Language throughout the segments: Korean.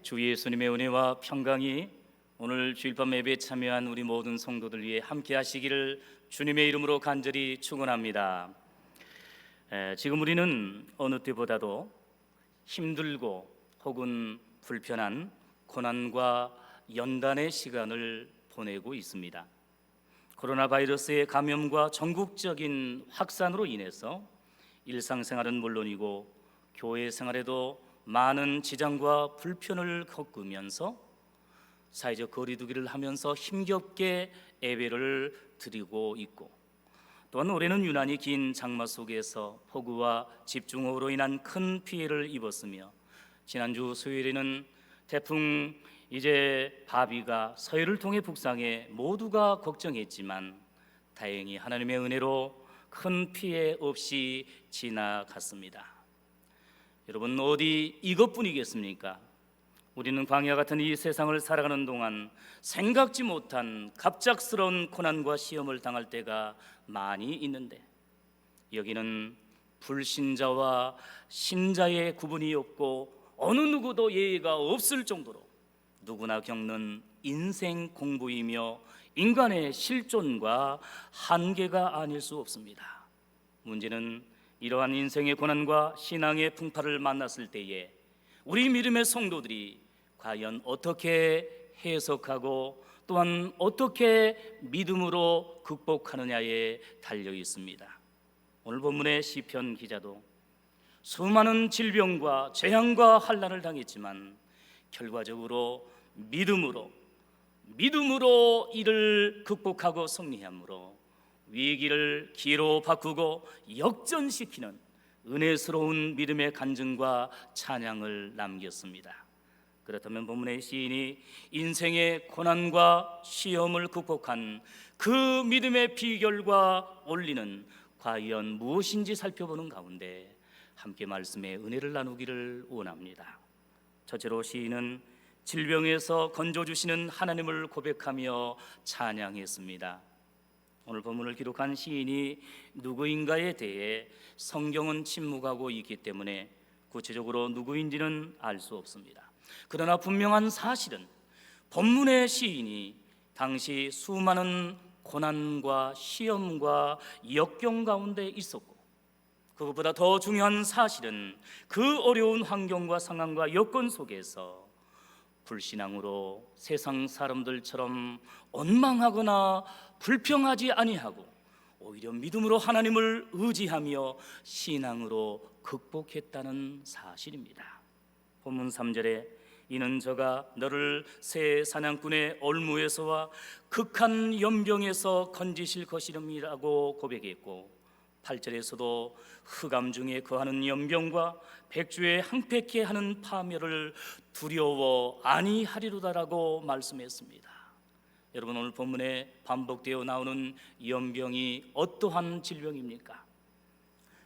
주 예수님의 은혜와 평강이 오늘 주일밤 예배에 참여한 우리 모든 성도들 위해 함께 하시기를 주님의 이름으로 간절히 축원합니다. 지금 우리는 어느 때보다도 힘들고 혹은 불편한 고난과 연단의 시간을 보내고 있습니다. 코로나 바이러스의 감염과 전국적인 확산으로 인해서 일상생활은 물론이고 교회 생활에도 많은 지장과 불편을 겪으면서 사회적 거리두기를 하면서 힘겹게 예배를 드리고 있고, 또한 올해는 유난히 긴 장마 속에서 폭우와 집중호우로 인한 큰 피해를 입었으며, 지난주 수요일에는 태풍 바비가 서해를 통해 북상해 모두가 걱정했지만 다행히 하나님의 은혜로 큰 피해 없이 지나갔습니다. 여러분, 어디 이것뿐이겠습니까? 우리는 광야 같은 이 세상을 살아가는 동안 생각지 못한 갑작스러운 고난과 시험을 당할 때가 많이 있는데, 여기는 불신자와 신자의 구분이 없고 어느 누구도 예의가 없을 정도로 누구나 겪는 인생 공부이며 인간의 실존과 한계가 아닐 수 없습니다. 문제는 이러한 인생의 고난과 신앙의 풍파를 만났을 때에 우리 믿음의 성도들이 과연 어떻게 해석하고 또한 어떻게 믿음으로 극복하느냐에 달려 있습니다. 오늘 본문의 시편 기자도 수많은 질병과 재앙과 환난을 당했지만 결과적으로 믿음으로 이를 극복하고 승리함으로 위기를 기회로 바꾸고 역전시키는 은혜스러운 믿음의 간증과 찬양을 남겼습니다. 그렇다면 본문의 시인이 인생의 고난과 시험을 극복한 그 믿음의 비결과 원리는 과연 무엇인지 살펴보는 가운데 함께 말씀의 은혜를 나누기를 원합니다. 첫째로 시인은 질병에서 건져주시는 하나님을 고백하며 찬양했습니다. 오늘 본문을 기록한 시인이 누구인가에 대해 성경은 침묵하고 있기 때문에 구체적으로 누구인지는 알 수 없습니다. 그러나 분명한 사실은 본문의 시인이 당시 수많은 고난과 시험과 역경 가운데 있었고, 그것보다 더 중요한 사실은 그 어려운 환경과 상황과 여건 속에서 불신앙으로 세상 사람들처럼 원망하거나 불평하지 아니하고 오히려 믿음으로 하나님을 의지하며 신앙으로 극복했다는 사실입니다. 본문 3절에 이는 저가 너를 새 사냥꾼의 올무에서와 극한 연병에서 건지실 것이름이라고 고백했고, 8절에서도 흑암 중에 거하는 연병과 백주에 항폐케 하는 파멸을 두려워 아니하리로다라고 말씀했습니다. 여러분, 오늘 본문에 반복되어 나오는 연병이 어떠한 질병입니까?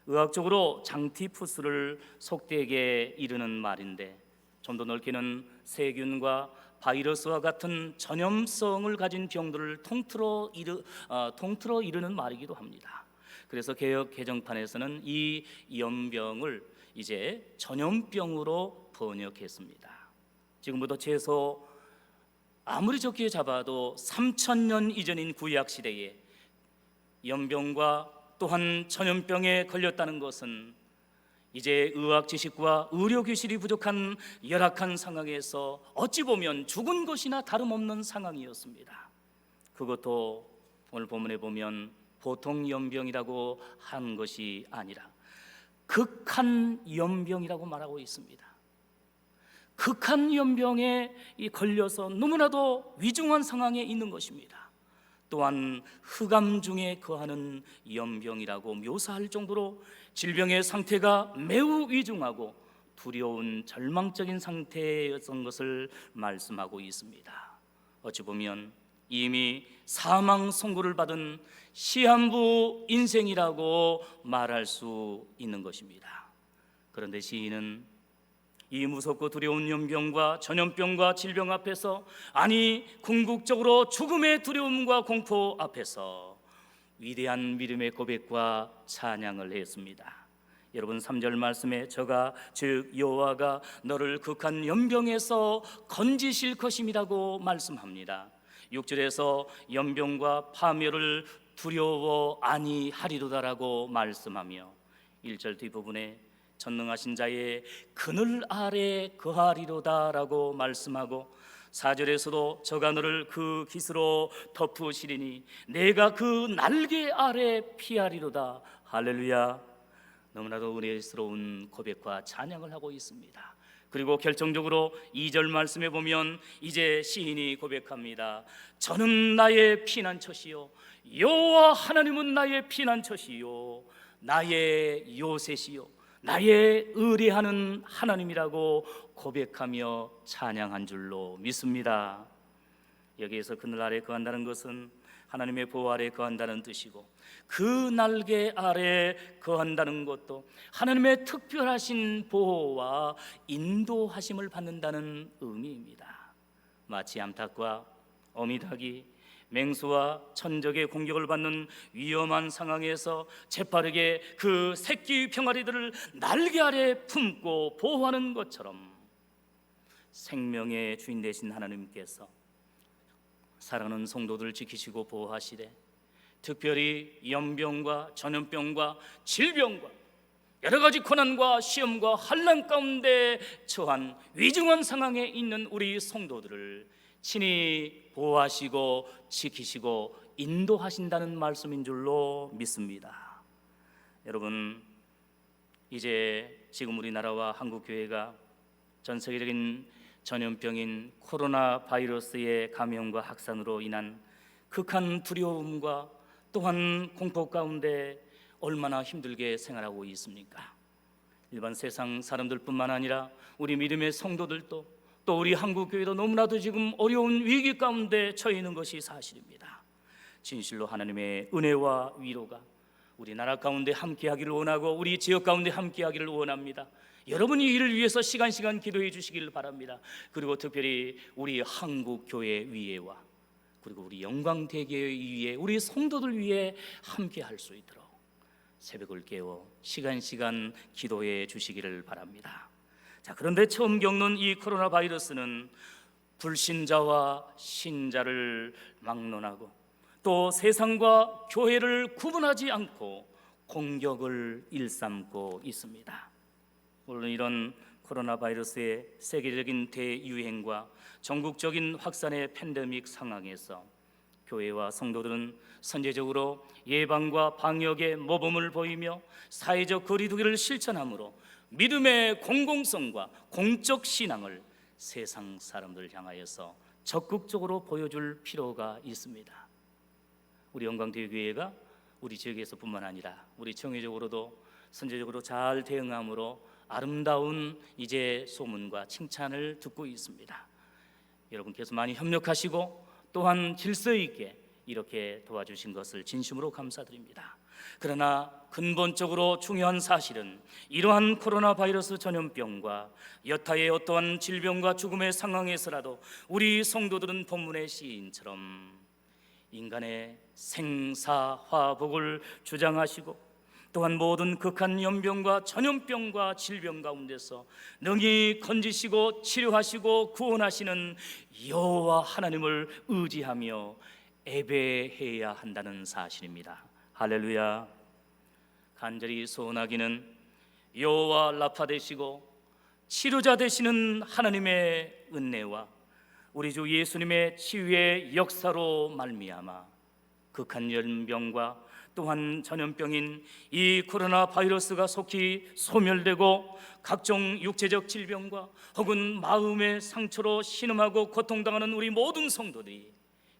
의학적으로 장티푸스를 속되게 이르는 말인데, 좀 더 넓게는 세균과 바이러스와 같은 전염성을 가진 병들을 통틀어 이르는 말이기도 합니다. 그래서 개역 개정판에서는 이 연병을 이제 전염병으로 번역했습니다. 지금부터 최소 아무리 적게 잡아도 3000년 이전인 구약 시대에 연병과 또한 전염병에 걸렸다는 것은 이제 의학 지식과 의료 기술이 부족한 열악한 상황에서 어찌 보면 죽은 것이나 다름없는 상황이었습니다. 그것도 오늘 본문에 보면 보통 연병이라고 한 것이 아니라 극한 연병이라고 말하고 있습니다. 극한 연병에 걸려서 너무나도 위중한 상황에 있는 것입니다. 또한 흑암 중에 거하는 연병이라고 묘사할 정도로 질병의 상태가 매우 위중하고 두려운 절망적인 상태였던 것을 말씀하고 있습니다. 어찌 보면 이미 사망 선고를 받은 시한부 인생이라고 말할 수 있는 것입니다. 그런데 시인은 이 무섭고 두려운 연병과 전염병과 질병 앞에서, 아니 궁극적으로 죽음의 두려움과 공포 앞에서 위대한 믿음의 고백과 찬양을 했습니다. 여러분 3절 말씀에 저가 즉 여호와가 너를 극한 연병에서 건지실 것임이라고 말씀합니다. 6절에서 연병과 파멸을 두려워 아니하리로다라고 말씀하며 1절 뒷부분에 전능하신 자의 그늘 아래 거하리로다라고 말씀하고 4절에서도 저가 너를 그 깃으로 덮으시리니 내가 그 날개 아래 피하리로다. 할렐루야. 너무나도 은혜스러운 고백과 찬양을 하고 있습니다. 그리고 결정적으로 2절 말씀에 보면 이제 시인이 고백합니다. 저는 나의 피난처시요 여호와 하나님은 나의 피난처시요 나의 요새시요 나의 의뢰하는 하나님이라고 고백하며 찬양한 줄로 믿습니다. 여기에서 그늘 아래 거한다는 것은 하나님의 보호 아래 거한다는 뜻이고, 그 날개 아래 거한다는 것도 하나님의 특별하신 보호와 인도하심을 받는다는 의미입니다. 마치 암탉과 어미닭이 맹수와 천적의 공격을 받는 위험한 상황에서 재빠르게 그 새끼 병아리들을 날개 아래 품고 보호하는 것처럼 생명의 주인 되신 하나님께서 사랑하는 성도들을 지키시고 보호하시되, 특별히 연병과 전염병과 질병과 여러 가지 고난과 시험과 환난 가운데 처한 위중한 상황에 있는 우리 성도들을 친히 보호하시고 지키시고 인도하신다는 말씀인 줄로 믿습니다. 여러분, 이제 지금 우리나라와 한국교회가 전 세계적인 전염병인 코로나 바이러스의 감염과 확산으로 인한 극한 두려움과 또한 공포 가운데 얼마나 힘들게 생활하고 있습니까? 일반 세상 사람들뿐만 아니라 우리 믿음의 성도들도, 또 우리 한국교회도 너무나도 지금 어려운 위기 가운데 처해 있는 것이 사실입니다. 진실로 하나님의 은혜와 위로가 우리나라 가운데 함께하기를 원하고 우리 지역 가운데 함께하기를 원합니다. 여러분이 이를 위해서 시간 기도해 주시기를 바랍니다. 그리고 특별히 우리 한국교회 위에와 그리고 우리 영광대교회 위에 우리 성도들 위해 함께할 수 있도록 새벽을 깨워 시간 기도해 주시기를 바랍니다. 자, 그런데 처음 겪는 이 코로나 바이러스는 불신자와 신자를 막론하고 또 세상과 교회를 구분하지 않고 공격을 일삼고 있습니다. 물론 이런 코로나 바이러스의 세계적인 대유행과 전국적인 확산의 팬데믹 상황에서 교회와 성도들은 선제적으로 예방과 방역의 모범을 보이며 사회적 거리두기를 실천함으로 믿음의 공공성과 공적 신앙을 세상 사람들 향하여서 적극적으로 보여줄 필요가 있습니다. 우리 영광대교회가 우리 지역에서뿐만 아니라 우리 정회적으로도 선제적으로 잘 대응함으로 아름다운 이제 소문과 칭찬을 듣고 있습니다. 여러분께서 많이 협력하시고 또한 질서 있게 이렇게 도와주신 것을 진심으로 감사드립니다. 그러나 근본적으로 중요한 사실은 이러한 코로나 바이러스 전염병과 여타의 어떠한 질병과 죽음의 상황에서라도 우리 성도들은 본문의 시인처럼 인간의 생사화복을 주장하시고 또한 모든 극한 연병과 전염병과 질병 가운데서 능히 건지시고 치료하시고 구원하시는 여호와 하나님을 의지하며 예배해야 한다는 사실입니다. 할렐루야. 간절히 소원하기는 여호와 라파 되시고 치료자 되시는 하나님의 은혜와 우리 주 예수님의 치유의 역사로 말미암아 극한 연병과 또한 전염병인 이 코로나 바이러스가 속히 소멸되고 각종 육체적 질병과 혹은 마음의 상처로 신음하고 고통당하는 우리 모든 성도들이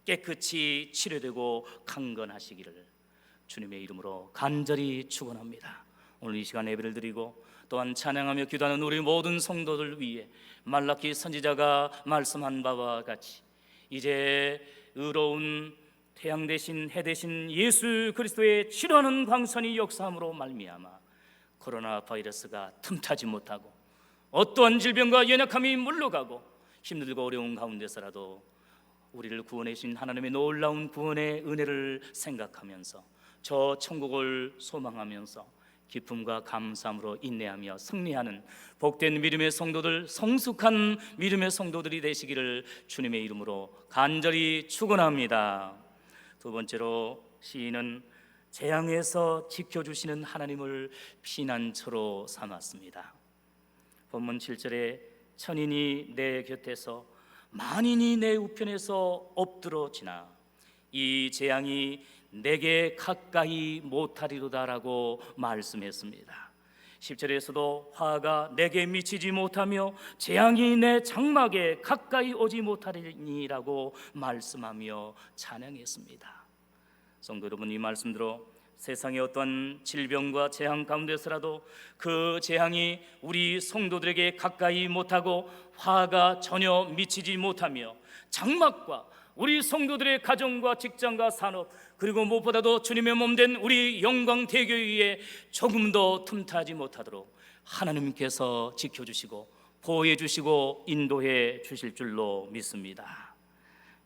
깨끗이 치료되고 강건하시기를 주님의 이름으로 간절히 축원합니다. 오늘 이 시간 예배를 드리고 또한 찬양하며 기도하는 우리 모든 성도들 위해 말라기 선지자가 말씀한 바와 같이 이제 의로운 태양 대신 해 대신 예수 그리스도의 치료하는 광선이 역사함으로 말미암아 코로나 바이러스가 틈타지 못하고 어떠한 질병과 연약함이 물러가고 힘들고 어려운 가운데서라도 우리를 구원해 주신 하나님의 놀라운 구원의 은혜를 생각하면서 저 천국을 소망하면서 기쁨과 감사함으로 인내하며 승리하는 복된 믿음의 성도들, 성숙한 믿음의 성도들이 되시기를 주님의 이름으로 간절히 축원합니다. 두 번째로 시인은 재앙에서 지켜주시는 하나님을 피난처로 삼았습니다. 본문 7절에 천인이 내 곁에서 만인이 내 우편에서 엎드러지나 이 재앙이 내게 가까이 못하리로다라고 말씀했습니다. 10절에서도 화가 내게 미치지 못하며 재앙이 내 장막에 가까이 오지 못하리니라고 말씀하며 찬양했습니다. 성도 여러분, 이 말씀대로 세상의 어떤 질병과 재앙 가운데서라도 그 재앙이 우리 성도들에게 가까이 못하고 화가 전혀 미치지 못하며 장막과 우리 성도들의 가정과 직장과 산업, 그리고 무엇보다도 주님의 몸된 우리 영광 대교회에 조금 더 틈타지 못하도록 하나님께서 지켜주시고 보호해 주시고 인도해 주실 줄로 믿습니다.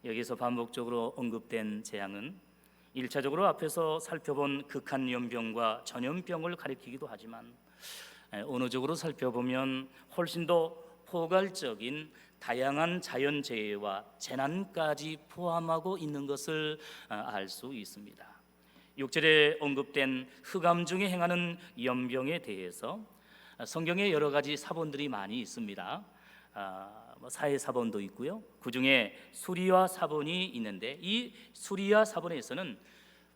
여기서 반복적으로 언급된 재앙은 1차적으로 앞에서 살펴본 극한 연병과 전염병을 가리키기도 하지만 언어적으로 살펴보면 훨씬 더 포괄적인 다양한 자연재해와 재난까지 포함하고 있는 것을 알 수 있습니다. 6절에 언급된 흑암 중에 행하는 연병에 대해서 성경에 여러 가지 사본들이 많이 있습니다. 사해 사본도 있고요. 그 중에 수리와 사본이 있는데 이 수리와 사본에서는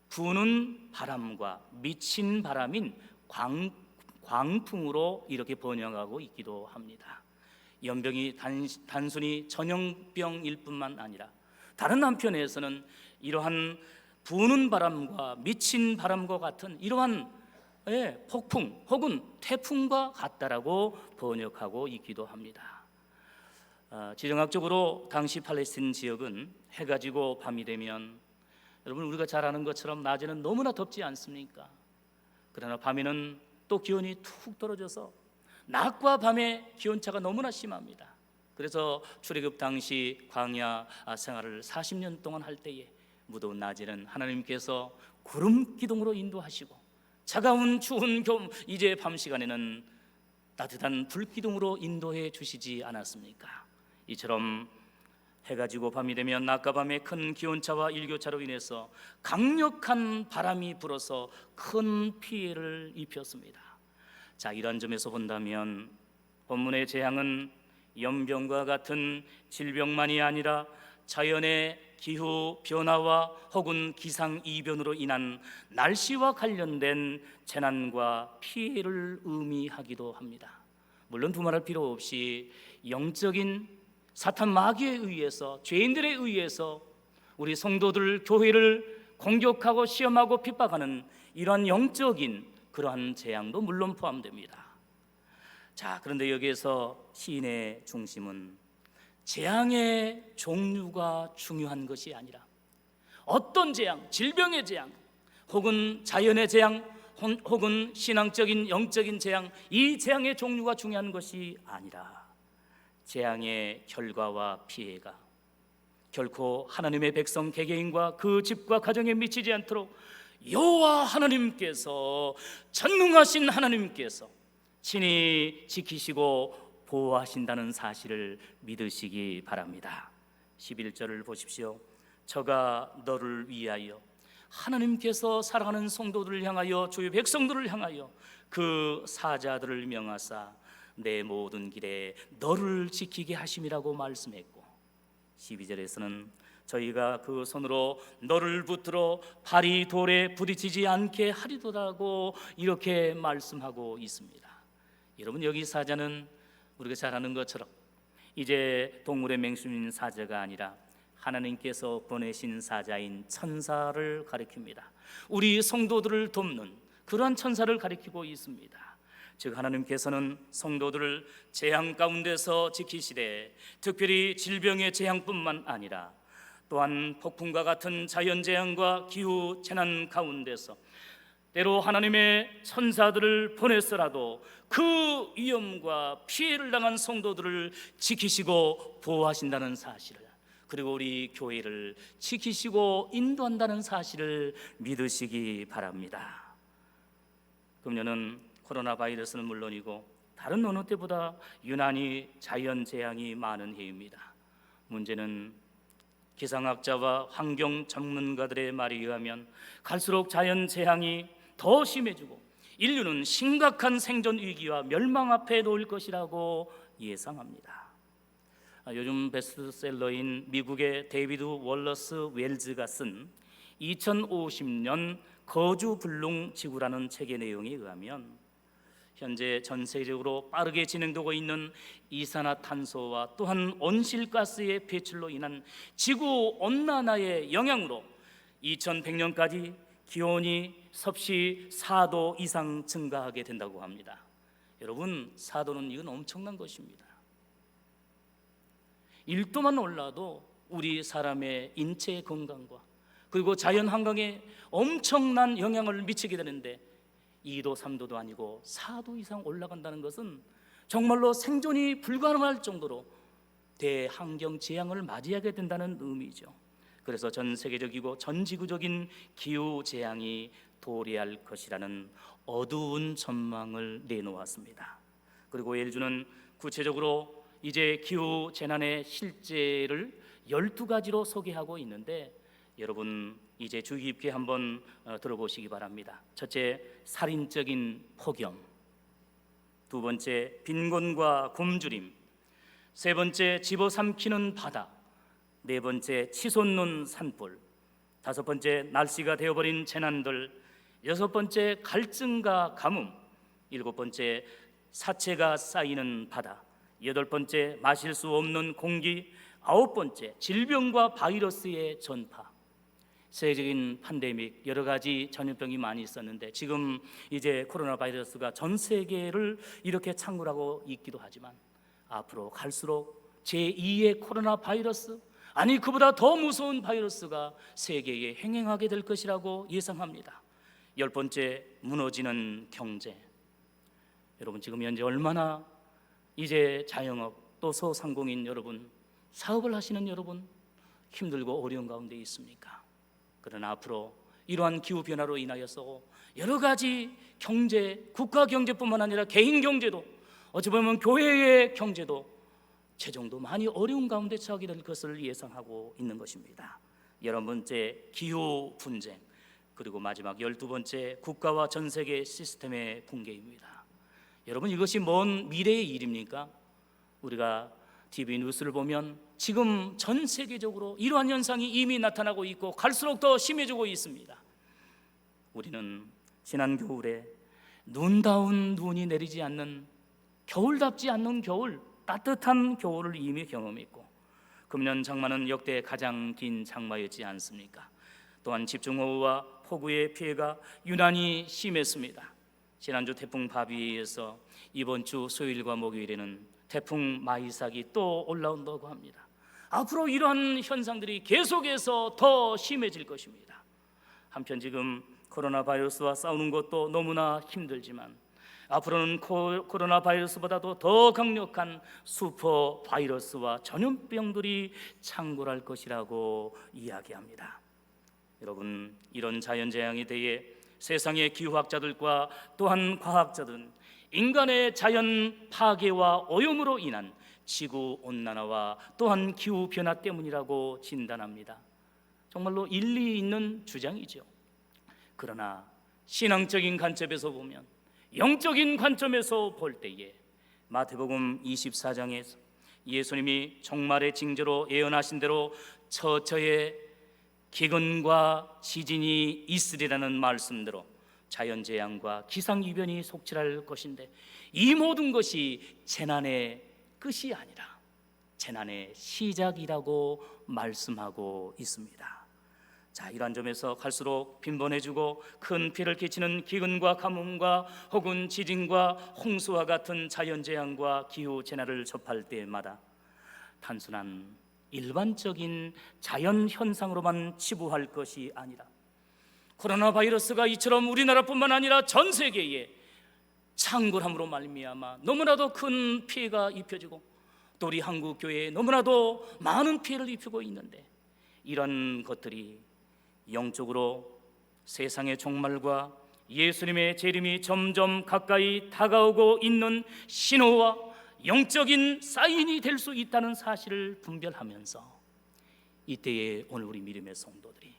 부는 바람과 미친 바람인 광풍으로 이렇게 번역하고 있기도 합니다. 연병이 단순히 전염병일 뿐만 아니라 다른 한편에서는 이러한 부는 바람과 미친 바람과 같은 이러한 폭풍 혹은 태풍과 같다라고 번역하고 있기도 합니다. 지정학적으로 당시 팔레스틴 지역은 해가 지고 밤이 되면 여러분 우리가 잘 아는 것처럼 낮에는 너무나 덥지 않습니까? 그러나 밤에는 또 기온이 툭 떨어져서 낮과 밤의 기온차가 너무나 심합니다. 그래서 출애굽 당시 광야 생활을 40년 동안 할 때에 무더운 낮에는 하나님께서 구름 기둥으로 인도하시고 차가운 추운 이제 밤 시간에는 따뜻한 불 기둥으로 인도해 주시지 않았습니까? 이처럼 해가 지고 밤이 되면 낮과 밤의 큰 기온차와 일교차로 인해서 강력한 바람이 불어서 큰 피해를 입혔습니다. 자, 이런 점에서 본다면 본문의 재앙은 연병과 같은 질병만이 아니라 자연의 기후 변화와 혹은 기상 이변으로 인한 날씨와 관련된 재난과 피해를 의미하기도 합니다. 물론 두말할 필요 없이 영적인 사탄 마귀에 의해서 죄인들에 의해서 우리 성도들 교회를 공격하고 시험하고 핍박하는 이러한 영적인 그러한 재앙도 물론 포함됩니다. 자, 그런데 여기에서 시인의 중심은 재앙의 종류가 중요한 것이 아니라 어떤 재앙, 질병의 재앙 혹은 자연의 재앙 혹은 신앙적인 영적인 재앙, 이 재앙의 종류가 중요한 것이 아니라 재앙의 결과와 피해가 결코 하나님의 백성 개개인과 그 집과 가정에 미치지 않도록 여호와 하나님께서, 전능하신 하나님께서 친히 지키시고 보호하신다는 사실을 믿으시기 바랍니다. 11절을 보십시오. 저가 너를 위하여, 하나님께서 사랑하는 성도들을 향하여, 주의 백성들을 향하여 그 사자들을 명하사 내 모든 길에 너를 지키게 하심이라고 말씀했고, 12절에서는 저희가 그 손으로 너를 붙들어 발이 돌에 부딪히지 않게 하리도라고 이렇게 말씀하고 있습니다. 여러분, 여기 사자는 우리가 잘 아는 것처럼 이제 동물의 맹수인 사자가 아니라 하나님께서 보내신 사자인 천사를 가리킵니다. 우리 성도들을 돕는 그러한 천사를 가리키고 있습니다. 즉 하나님께서는 성도들을 재앙 가운데서 지키시되, 특별히 질병의 재앙뿐만 아니라 또한 폭풍과 같은 자연재앙과 기후 재난 가운데서 때로 하나님의 천사들을 보내서라도 그 위험과 피해를 당한 성도들을 지키시고 보호하신다는 사실을, 그리고 우리 교회를 지키시고 인도한다는 사실을 믿으시기 바랍니다. 금년은 코로나 바이러스는 물론이고 다른 어느 때보다 유난히 자연 재앙이 많은 해입니다. 문제는 기상학자와 환경 전문가들의 말에 의하면 갈수록 자연 재앙이 더 심해지고 인류는 심각한 생존 위기와 멸망 앞에 놓일 것이라고 예상합니다. 요즘 베스트셀러인 미국의 데이비드 월러스 웰즈가 쓴 2050년 거주불능 지구라는 책의 내용에 의하면 현재 전 세계적으로 빠르게 진행되고 있는 이산화탄소와 또한 온실가스의 배출로 인한 지구 온난화의 영향으로 2100년까지 기온이 섭씨 4도 이상 증가하게 된다고 합니다. 여러분, 4도는 이건 엄청난 것입니다. 1도만 올라도 우리 사람의 인체 건강과 그리고 자연 환경에 엄청난 영향을 미치게 되는데 2도, 3도도 아니고 4도 이상 올라간다는 것은 정말로 생존이 불가능할 정도로 대환경 재앙을 맞이하게 된다는 의미죠. 그래서 전 세계적이고 전 지구적인 기후 재앙이 도래할 것이라는 어두운 전망을 내놓았습니다. 그리고 웰즈는 구체적으로 이제 기후 재난의 실제를 12가지로 소개하고 있는데 여러분 이제 주의 깊게 한번 들어보시기 바랍니다. 첫째, 살인적인 폭염. 두 번째, 빈곤과 굶주림. 세 번째, 집어삼키는 바다. 네 번째, 치솟는 산불. 다섯 번째, 날씨가 되어버린 재난들. 여섯 번째, 갈증과 가뭄. 일곱 번째, 사체가 쌓이는 바다. 여덟 번째, 마실 수 없는 공기. 아홉 번째, 질병과 바이러스의 전파. 세계적인 팬데믹, 여러 가지 전염병이 많이 있었는데 지금 이제 코로나 바이러스가 전 세계를 이렇게 창궐하고 있기도 하지만 앞으로 갈수록 제2의 코로나 바이러스, 아니 그보다 더 무서운 바이러스가 세계에 행행하게 될 것이라고 예상합니다. 열 번째, 무너지는 경제. 여러분 지금 현재 얼마나 이제 자영업 또 소상공인 여러분, 사업을 하시는 여러분 힘들고 어려운 가운데 있습니까? 그러나 앞으로 이러한 기후변화로 인하여서 여러 가지 경제, 국가 경제뿐만 아니라 개인 경제도, 어찌 보면 교회의 경제도 재정도 많이 어려운 가운데 처하게 될 것을 예상하고 있는 것입니다. 11번째, 기후 분쟁. 그리고 마지막 12번째, 국가와 전 세계 시스템의 붕괴입니다. 여러분 이것이 먼 미래의 일입니까? 우리가 TV 뉴스를 보면 지금 전 세계적으로 이러한 현상이 이미 나타나고 있고 갈수록 더 심해지고 있습니다. 우리는 지난 겨울에 눈다운 눈이 내리지 않는, 겨울답지 않는 겨울, 따뜻한 겨울을 이미 경험했고 금년 장마는 역대 가장 긴 장마였지 않습니까? 또한 집중호우와 폭우의 피해가 유난히 심했습니다. 지난주 태풍 바비에서 이번 주 수요일과 목요일에는 태풍 마이삭이 또 올라온다고 합니다. 앞으로 이러한 현상들이 계속해서 더 심해질 것입니다. 한편 지금 코로나 바이러스와 싸우는 것도 너무나 힘들지만 앞으로는 코로나 바이러스보다도 더 강력한 슈퍼 바이러스와 전염병들이 창궐할 것이라고 이야기합니다. 여러분 이런 자연재앙에 대해 세상의 기후학자들과 또한 과학자들은 인간의 자연 파괴와 오염으로 인한 지구온난화와 또한 기후변화 때문이라고 진단합니다. 정말로 일리 있는 주장이죠. 그러나 신앙적인 관점에서 보면, 영적인 관점에서 볼 때에 마태복음 24장에서 예수님이 종말의 징조로 예언하신 대로 처처에 기근과 지진이 있으리라는 말씀대로 자연재앙과 기상이변이 속출할 것인데 이 모든 것이 재난의 끝이 아니라 재난의 시작이라고 말씀하고 있습니다. 자, 이러한 점에서 갈수록 빈번해지고 큰 피해를 끼치는 기근과 가뭄과 혹은 지진과 홍수와 같은 자연재앙과 기후재난을 접할 때마다 단순한 일반적인 자연현상으로만 치부할 것이 아니라 코로나 바이러스가 이처럼 우리나라뿐만 아니라 전 세계에 창궐함으로 말미암아 너무나도 큰 피해가 입혀지고 또 우리 한국 교회에 너무나도 많은 피해를 입히고 있는데 이런 것들이 영적으로 세상의 종말과 예수님의 재림이 점점 가까이 다가오고 있는 신호와 영적인 사인이 될 수 있다는 사실을 분별하면서 이때에 오늘 우리 믿음의 성도들이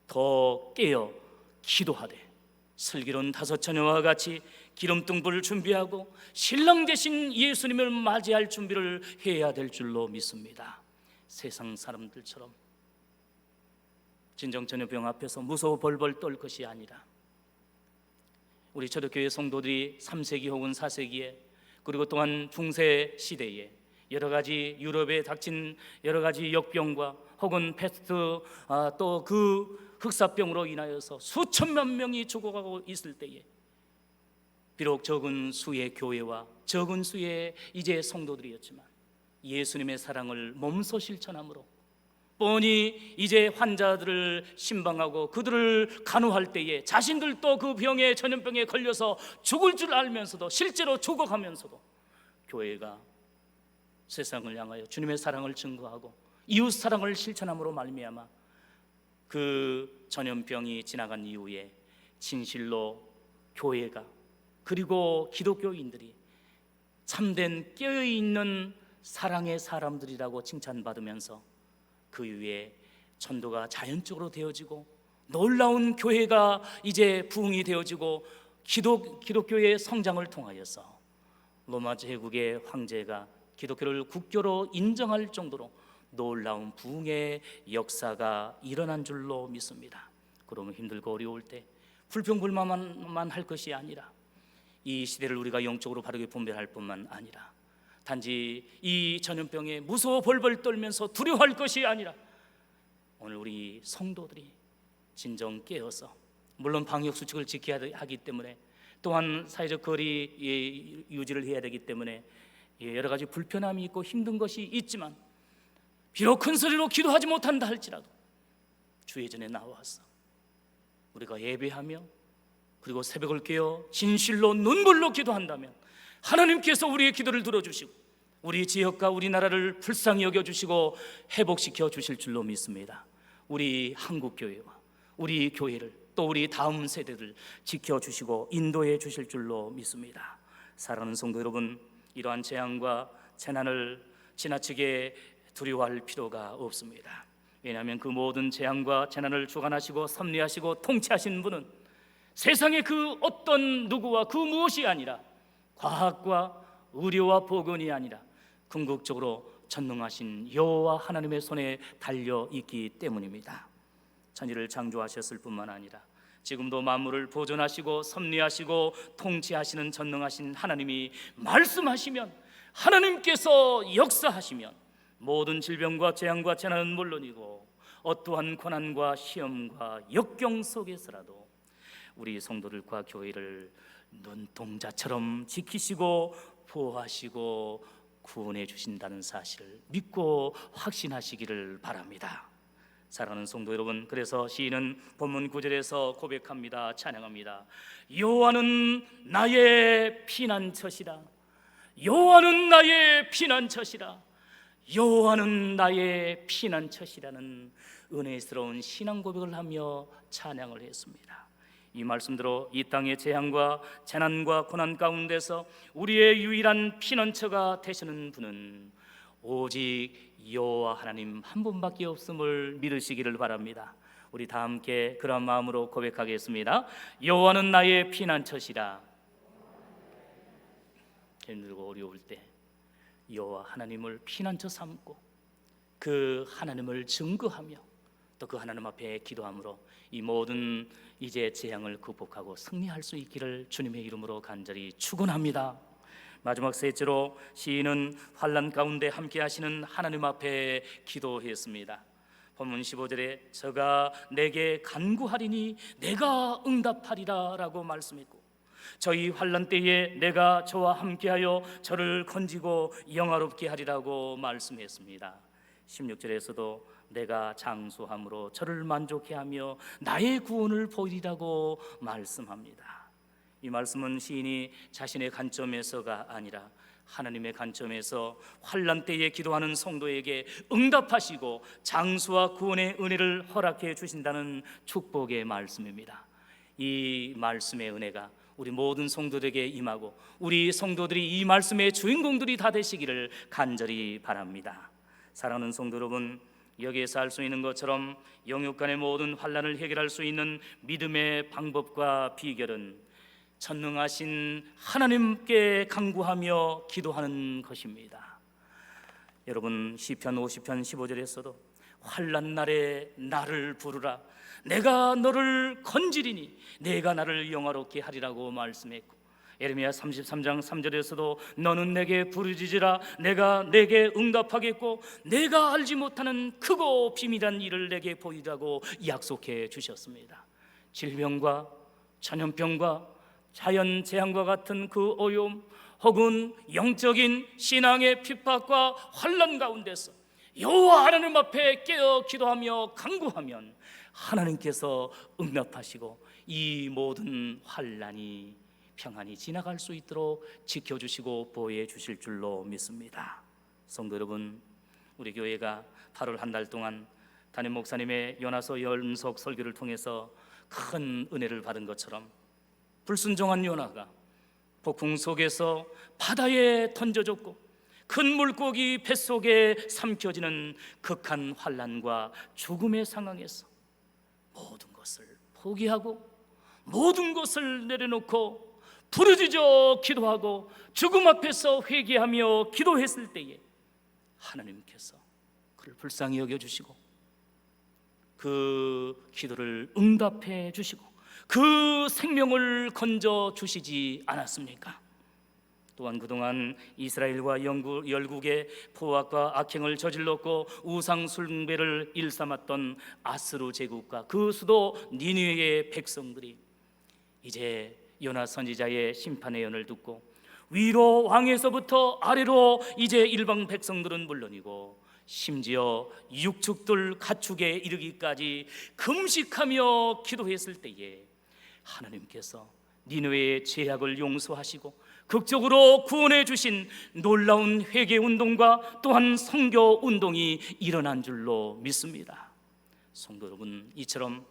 더 깨어 기도하되 슬기로운 다섯 처녀와 같이 기름등불을 준비하고 신랑 되신 예수님을 맞이할 준비를 해야 될 줄로 믿습니다. 세상 사람들처럼 진정전염병 앞에서 무서워 벌벌 떨 것이 아니라 우리 초대교회 성도들이 3세기 혹은 4세기에 그리고 또한 중세 시대에 여러 가지 유럽에 닥친 여러 가지 역병과 혹은 패스트 또 그 흑사병으로 인하여서 수천만 명이 죽어가고 있을 때에 비록 적은 수의 교회와 적은 수의 이제 성도들이었지만 예수님의 사랑을 몸소 실천함으로 뻔히 이제 환자들을 신방하고 그들을 간호할 때에 자신들도 그 병에 전염병에 걸려서 죽을 줄 알면서도 실제로 죽어가면서도 교회가 세상을 향하여 주님의 사랑을 증거하고 이웃 사랑을 실천함으로 말미암아 그 전염병이 지나간 이후에 진실로 교회가 그리고 기독교인들이 참된 깨어있는 사랑의 사람들이라고 칭찬받으면서 그 이후에 전도가 자연적으로 되어지고 놀라운 교회가 이제 부흥이 되어지고 기독교의 성장을 통하여서 로마 제국의 황제가 기독교를 국교로 인정할 정도로 놀라운 부흥의 역사가 일어난 줄로 믿습니다. 그러면 힘들고 어려울 때 불평불만만 할 것이 아니라 이 시대를 우리가 영적으로 바르게 분별할 뿐만 아니라 단지 이 전염병에 무서워 벌벌 떨면서 두려워할 것이 아니라 오늘 우리 성도들이 진정 깨어서 물론 방역 수칙을 지켜야 하기 때문에 또한 사회적 거리 유지를 해야 되기 때문에 여러 가지 불편함이 있고 힘든 것이 있지만 비록 큰 소리로 기도하지 못한다 할지라도 주의 전에 나와서 우리가 예배하며 그리고 새벽을 깨어 진실로 눈물로 기도한다면 하나님께서 우리의 기도를 들어주시고 우리 지역과 우리나라를 불쌍히 여겨주시고 회복시켜 주실 줄로 믿습니다. 우리 한국교회와 우리 교회를 또 우리 다음 세대를 지켜주시고 인도해 주실 줄로 믿습니다. 사랑하는 성도 여러분, 이러한 재앙과 재난을 지나치게 두려워할 필요가 없습니다. 왜냐하면 그 모든 재앙과 재난을 주관하시고 섭리하시고 통치하신 분은 세상의 그 어떤 누구와 그 무엇이 아니라 과학과 의료와 보건이 아니라 궁극적으로 전능하신 여호와 하나님의 손에 달려 있기 때문입니다. 천지를 창조하셨을 뿐만 아니라 지금도 만물을 보존하시고 섭리하시고 통치하시는 전능하신 하나님이 말씀하시면 하나님께서 역사하시면 모든 질병과 재앙과 재난은 물론이고 어떠한 고난과 시험과 역경 속에서라도 우리 성도들과 교회를 눈동자처럼 지키시고 보호하시고 구원해 주신다는 사실을 믿고 확신하시기를 바랍니다. 사랑하는 성도 여러분, 그래서 시인은 본문 9절에서 고백합니다. 찬양합니다. 여호와는 나의 피난처시라. 여호와는 나의 피난처시라. 여호와는 나의 피난처시라는 은혜스러운 신앙 고백을 하며 찬양을 했습니다. 이 말씀대로 이 땅의 재앙과 재난과 고난 가운데서 우리의 유일한 피난처가 되시는 분은 오직 여호와 하나님 한 분밖에 없음을 믿으시기를 바랍니다. 우리 다 함께 그런 마음으로 고백하겠습니다. 여호와는 나의 피난처시라. 힘들고 어려울 때 여호와 하나님을 피난처 삼고 그 하나님을 증거하며 또 그 하나님 앞에 기도함으로 이 모든 이제 재앙을 극복하고 승리할 수 있기를 주님의 이름으로 간절히 축원합니다. 마지막 셋째로 시인은 환난 가운데 함께 하시는 하나님 앞에 기도했습니다. 본문 15절에 저가 내게 간구하리니 내가 응답하리라 라고 말씀했고 저희 환난 때에 내가 저와 함께하여 저를 건지고 영화롭게 하리라고 말씀했습니다. 16절에서도 내가 장수함으로 저를 만족해 하며 나의 구원을 보이리라고 말씀합니다. 이 말씀은 시인이 자신의 관점에서가 아니라 하나님의 관점에서 환난 때에 기도하는 성도에게 응답하시고 장수와 구원의 은혜를 허락해 주신다는 축복의 말씀입니다. 이 말씀의 은혜가 우리 모든 성도들에게 임하고 우리 성도들이 이 말씀의 주인공들이 다 되시기를 간절히 바랍니다. 사랑하는 성도 여러분, 여기에서 알 수 있는 것처럼 영육 간의 모든 환난을 해결할 수 있는 믿음의 방법과 비결은 전능하신 하나님께 간구하며 기도하는 것입니다. 여러분, 시편 50편 15절에서도 환난 날에 나를 부르라, 내가 너를 건지리니 내가 나를 영화롭게 하리라고 말씀했고, 예레미야 33장 3절에서도 너는 내게 부르짖으라, 내가 내게 응답하겠고 내가 알지 못하는 크고 비밀한 일을 내게 보이라고 약속해 주셨습니다. 질병과 전염병과 자연재앙과 같은 그 어려움, 혹은 영적인 신앙의 핍박과 환난 가운데서 여호와 하나님 앞에 깨어 기도하며 간구하면 하나님께서 응답하시고 이 모든 환난이 평안히 지나갈 수 있도록 지켜주시고 보호해 주실 줄로 믿습니다. 성도 여러분, 우리 교회가 8월 한 달 동안 담임 목사님의 요나서 연속 설교를 통해서 큰 은혜를 받은 것처럼 불순종한 요나가 폭풍 속에서 바다에 던져졌고 큰 물고기 뱃속에 삼켜지는 극한 환난과 죽음의 상황에서 모든 것을 포기하고 모든 것을 내려놓고 부르짖어 기도하고 죽음 앞에서 회개하며 기도했을 때에 하나님께서 그를 불쌍히 여겨주시고 그 기도를 응답해 주시고 그 생명을 건져 주시지 않았습니까? 또한 그동안 이스라엘과 열국의 포악과 악행을 저질렀고 우상 숭배를 일삼았던 아스루 제국과 그 수도 니느웨의 백성들이 이제 요나 선지자의 심판의 예언을 듣고 위로 왕에서부터 아래로 이제 일방 백성들은 물론이고 심지어 육축들 가축에 이르기까지 금식하며 기도했을 때에 하나님께서 니느웨의 죄악을 용서하시고 극적으로 구원해 주신 놀라운 회개 운동과 또한 선교 운동이 일어난 줄로 믿습니다. 성도 여러분, 이처럼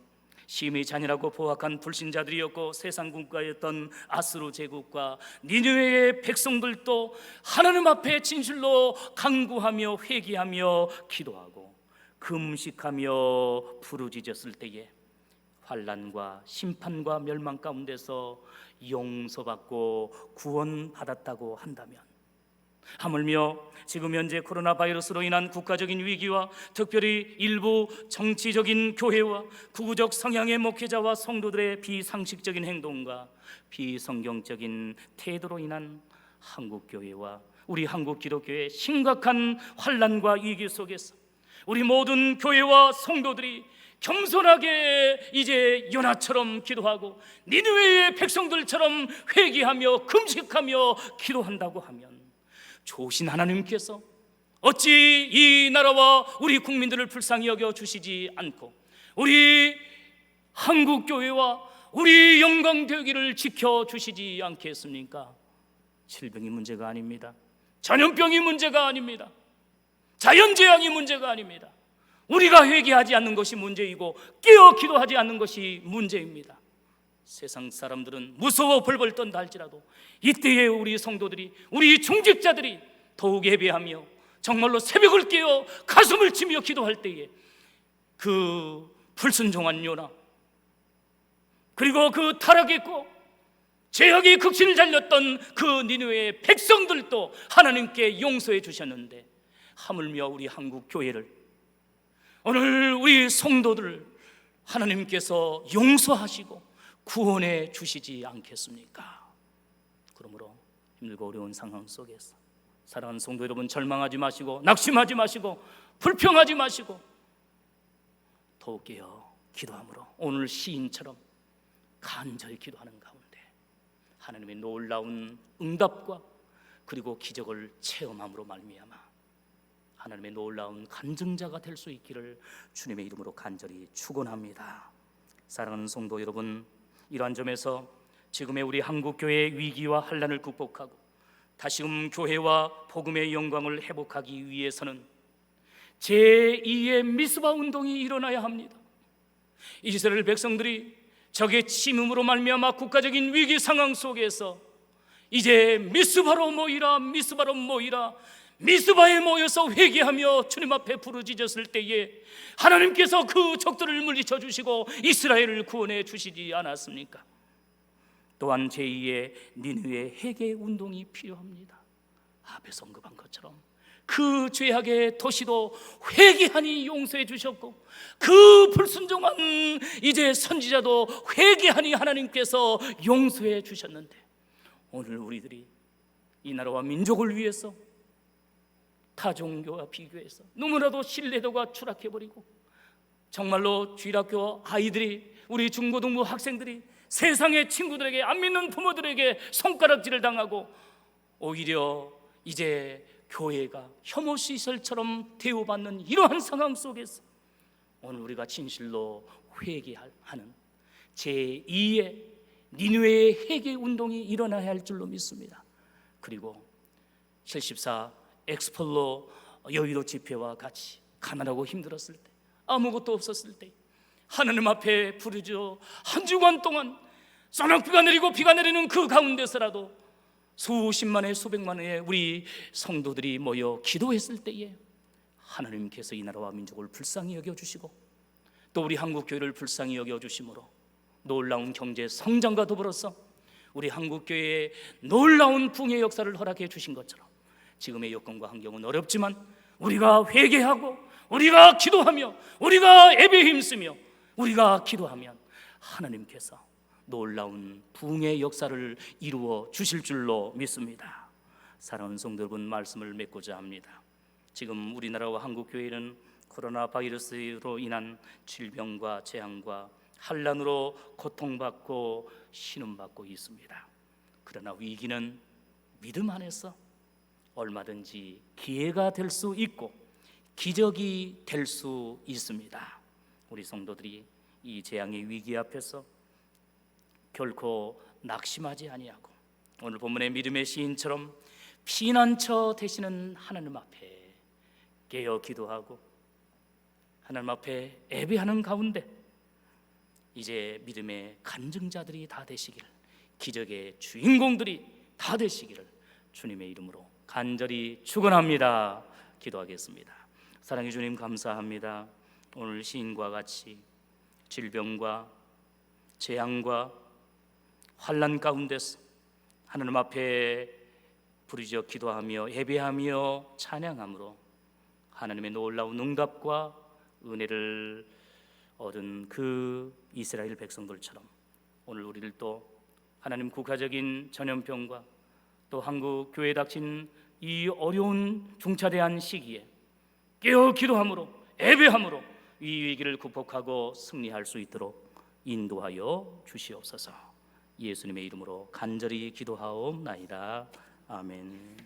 심히 잔인하고 포악한 불신자들이었고 세상 국가였던 아스루 제국과 니느웨의 백성들도 하나님 앞에 진실로 간구하며 회개하며 기도하고 금식하며 부르짖었을 때에 환난과 심판과 멸망 가운데서 용서받고 구원받았다고 한다면, 하물며 지금 현재 코로나 바이러스로 인한 국가적인 위기와 특별히 일부 정치적인 교회와 극우적 성향의 목회자와 성도들의 비상식적인 행동과 비성경적인 태도로 인한 한국교회와 우리 한국 기독교의 심각한 환난과 위기 속에서 우리 모든 교회와 성도들이 겸손하게 이제 요나처럼 기도하고 니느웨의 백성들처럼 회개하며 금식하며 기도한다고 하면 좋으신 하나님께서 어찌 이 나라와 우리 국민들을 불쌍히 여겨 주시지 않고 우리 한국교회와 우리 영광되기를 지켜주시지 않겠습니까? 질병이 문제가 아닙니다. 전염병이 문제가 아닙니다. 자연재앙이 문제가 아닙니다. 우리가 회개하지 않는 것이 문제이고 깨어 기도하지 않는 것이 문제입니다. 세상 사람들은 무서워 벌벌 떤다 할지라도 이때에 우리 성도들이, 우리 중직자들이 더욱 예배하며 정말로 새벽을 깨어 가슴을 치며 기도할 때에 그 불순종한 요나, 그리고 그 타락했고 죄악의 극신을 잘렸던 그 니느웨의 백성들도 하나님께 용서해 주셨는데, 하물며 우리 한국 교회를, 오늘 우리 성도들을 하나님께서 용서하시고 구원해 주시지 않겠습니까? 그러므로 힘들고 어려운 상황 속에서 사랑하는 성도 여러분, 절망하지 마시고 낙심하지 마시고 불평하지 마시고 더욱 깨어 기도함으로 오늘 시인처럼 간절히 기도하는 가운데 하나님의 놀라운 응답과 그리고 기적을 체험함으로 말미암아 하나님의 놀라운 간증자가 될 수 있기를 주님의 이름으로 간절히 축원합니다. 사랑하는 성도 여러분, 이러한 점에서 지금의 우리 한국교회의 위기와 환난을 극복하고 다시금 교회와 복음의 영광을 회복하기 위해서는 제2의 미스바 운동이 일어나야 합니다. 이스라엘 백성들이 적의 침음으로 말미암아 국가적인 위기 상황 속에서 이제 미스바로 모이라, 미스바로 모이라, 미스바에 모여서 회개하며 주님 앞에 부르짖었을 때에 하나님께서 그 적들을 물리쳐 주시고 이스라엘을 구원해 주시지 않았습니까? 또한 제2의 니느웨 회개 운동이 필요합니다. 앞에서 언급한 것처럼 그 죄악의 도시도 회개하니 용서해 주셨고, 그 불순종한 이제 선지자도 회개하니 하나님께서 용서해 주셨는데, 오늘 우리들이 이 나라와 민족을 위해서 타종교와 비교해서 너무나도 신뢰도가 추락해버리고, 정말로 주일학교 아이들이, 우리 중고등부 학생들이 세상의 친구들에게, 안 믿는 부모들에게 손가락질을 당하고, 오히려 이제 교회가 혐오 시설처럼 대우받는 이러한 상황 속에서 오늘 우리가 진실로 회개하는 제2의 니느웨의 회개 운동이 일어나야 할 줄로 믿습니다. 그리고 74 엑스폴로 여의도 집회와 같이 가난하고 힘들었을 때, 아무것도 없었을 때 하나님 앞에 부르짖어 한 주간 동안 소낙비가 내리고 비가 내리는 그 가운데서라도 수십만의 수백만의 우리 성도들이 모여 기도했을 때에 하나님께서 이 나라와 민족을 불쌍히 여겨주시고, 또 우리 한국교회를 불쌍히 여겨주심으로 놀라운 경제 성장과 더불어서 우리 한국교회에 놀라운 붕의 역사를 허락해 주신 것처럼, 지금의 여건과 환경은 어렵지만 우리가 회개하고 우리가 기도하며 우리가 예배에 힘쓰며 우리가 기도하면 하나님께서 놀라운 부흥의 역사를 이루어 주실 줄로 믿습니다. 사랑하는 성도 여러분, 말씀을 맺고자 합니다. 지금 우리나라와 한국교회는 코로나 바이러스로 인한 질병과 재앙과 환난으로 고통받고 신음받고 있습니다. 그러나 위기는 믿음 안에서 얼마든지 기회가 될 수 있고 기적이 될 수 있습니다. 우리 성도들이 이 재앙의 위기 앞에서 결코 낙심하지 아니하고, 오늘 본문의 믿음의 시인처럼 피난처 되시는 하나님 앞에 깨어 기도하고 하나님 앞에 예배하는 가운데 이제 믿음의 간증자들이 다 되시기를, 기적의 주인공들이 다 되시기를 주님의 이름으로 간절히 축원합니다. 기도하겠습니다. 사랑의 주님, 감사합니다. 오늘 시인과 같이 질병과 재앙과 환난 가운데서 하나님 앞에 부르짖어 기도하며 예배하며 찬양함으로 하나님의 놀라운 응답과 은혜를 얻은 그 이스라엘 백성들처럼 오늘 우리를 또 하나님 국가적인 전염병과 또 한국 교회에 닥친 이 어려운 중차대한 시기에 깨어 기도함으로 예배함으로 이 위기를 극복하고 승리할 수 있도록 인도하여 주시옵소서. 예수님의 이름으로 간절히 기도하옵나이다. 아멘.